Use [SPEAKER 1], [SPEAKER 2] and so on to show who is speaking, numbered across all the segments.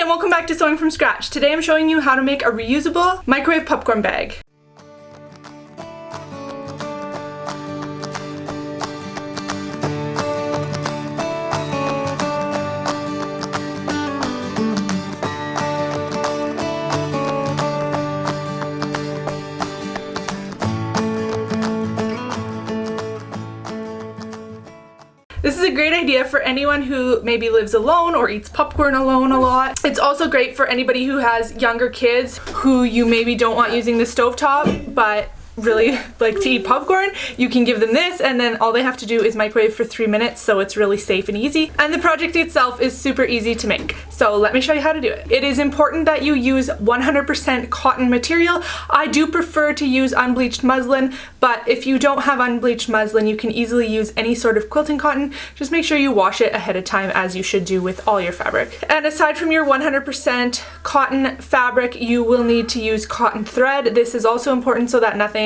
[SPEAKER 1] and welcome back to Sewing from Scratch. Today I'm showing you how to make a reusable microwave popcorn bag. This is a great idea for anyone who maybe lives alone or eats popcorn alone a lot. It's also great for anybody who has younger kids who you maybe don't want using the stovetop but really like to eat popcorn. You can give them this and then all they have to do is microwave for 3 minutes, so it's really safe and easy. And the project itself is super easy to make. So let me show you how to do it. It is important that you use 100% cotton material. I do prefer to use unbleached muslin, but if you don't have unbleached muslin, you can easily use any sort of quilting cotton. Just make sure you wash it ahead of time, as you should do with all your fabric. And aside from your 100% cotton fabric, you will need to use cotton thread. This is also important so that nothing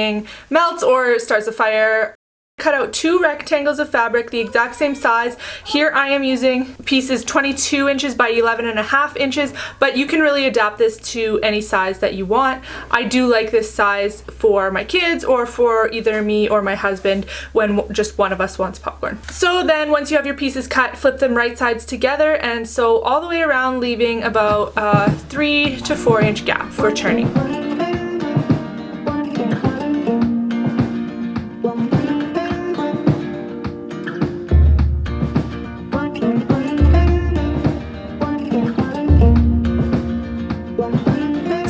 [SPEAKER 1] melts or starts a fire. Cut out 2 rectangles of fabric the exact same size. Here I am using pieces 22 inches by 11.5 inches, but you can really adapt this to any size that you want. I do like this size for my kids or for either me or my husband when just one of us wants popcorn. So then once you have your pieces cut, flip them right sides together and sew all the way around, leaving about a 3 to 4 inch gap for turning.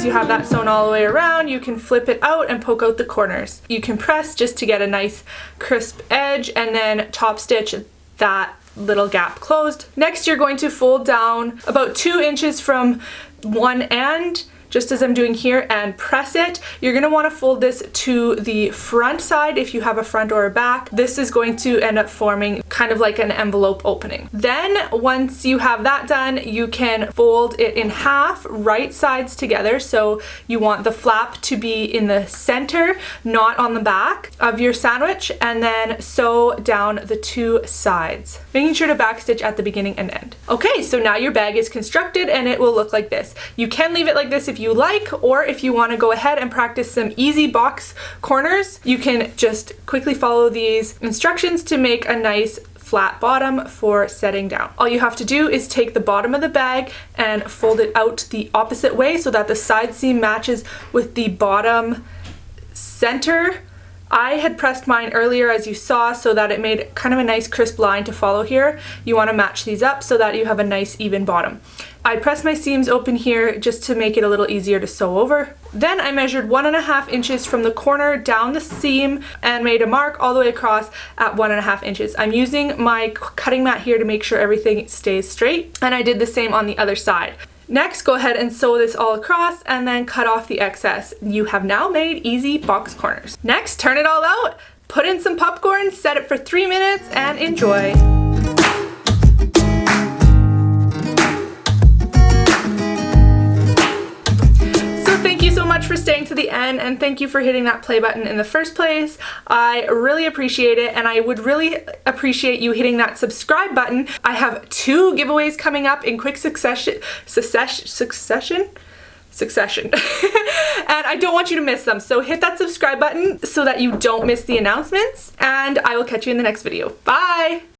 [SPEAKER 1] You have that sewn all the way around, you can flip it out and poke out the corners. You can press just to get a nice crisp edge and then top stitch that little gap closed. Next you're going to fold down about 2 inches from one end, just as I'm doing here, and press it. You're going to want to fold this to the front side if you have a front or a back. This is going to end up forming kind of like an envelope opening. Then once you have that done, you can fold it in half, right sides together. So you want the flap to be in the center, not on the back of your sandwich, and then sew down the 2 sides, making sure to backstitch at the beginning and end. Okay, so now your bag is constructed and it will look like this. You can leave it like this if you like, or if you want to go ahead and practice some easy box corners, you can just quickly follow these instructions to make a nice flat bottom for setting down. All you have to do is take the bottom of the bag and fold it out the opposite way so that the side seam matches with the bottom center. I had pressed mine earlier, as you saw, so that it made kind of a nice crisp line to follow here. You want to match these up so that you have a nice even bottom. I pressed my seams open here just to make it a little easier to sew over. Then I measured 1.5 inches from the corner down the seam and made a mark all the way across at 1.5 inches. I'm using my cutting mat here to make sure everything stays straight, and I did the same on the other side. Next, go ahead and sew this all across and then cut off the excess. You have now made easy box corners. Next, turn it all out, put in some popcorn, set it for 3 minutes, and enjoy. Thank you so much for staying to the end, and thank you for hitting that play button in the first place. I really appreciate it, and I would really appreciate you hitting that subscribe button. I have 2 giveaways coming up in quick succession. And I don't want you to miss them, so hit that subscribe button so that you don't miss the announcements, and I will catch you in the next video. Bye!